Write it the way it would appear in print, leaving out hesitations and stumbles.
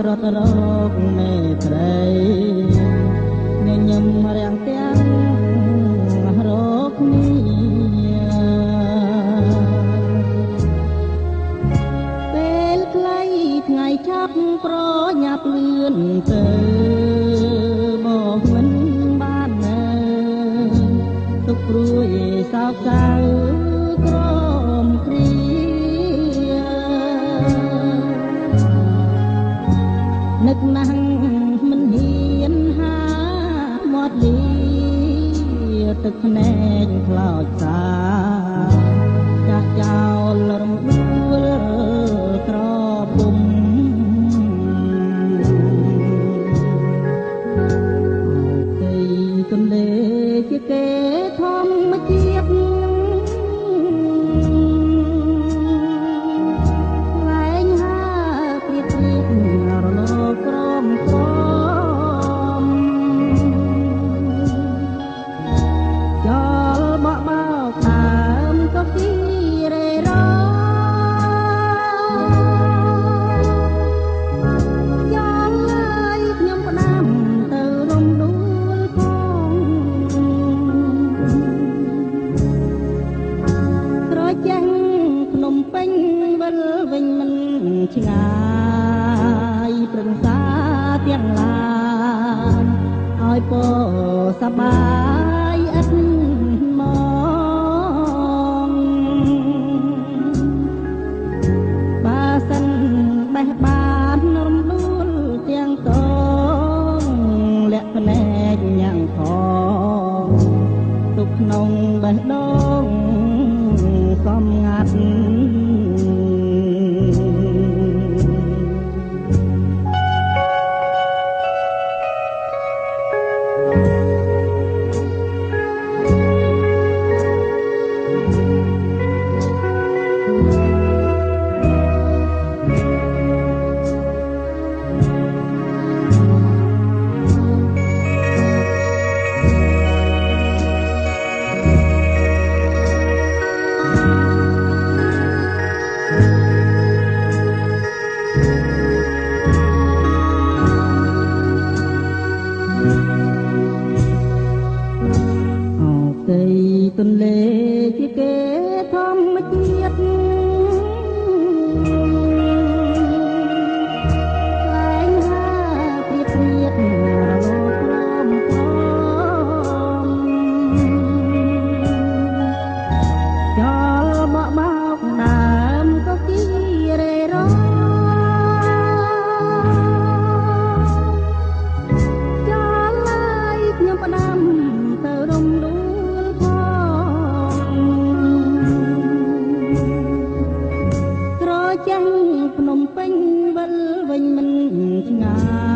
រត់រកមេត្រីញញឹមរាំងទាំងរកគ្នាពេលខ្លីថ្ងៃចាប់ប្រញាប់លឿនទៅមកមិនបាននៅទុកព្រួយសោកសៅក្រមគ្រានឹកណាស់មិនហ៊ានហាមាត់លីទឹកភ្នែកខ្លោចសាចាស់ចោលរំដួលក្រពុំទីទន្លេជាគេធម្មជាតិវិញមិនឆ្ងាយព្រឹងសាទាំងឡានឲ្យពសបាយឥតមកបើសិនបេះបានរំដួលទាំងតងលាក់ភ្នែកញ៉ាំងផងទុកក្នុងបេះដូងសំងាត់ទន្លេជាគេធម្មជាតិតែងហាព្រៀបព្រៀបរលកព្រមព្រមចោលបបោកដើមក៏គីរេរចោលឡើយខ្ញុំផ្ដាំទៅរំដួលចាញ់ភ្នំពេញវិលវិញមិនឆ្ងាយ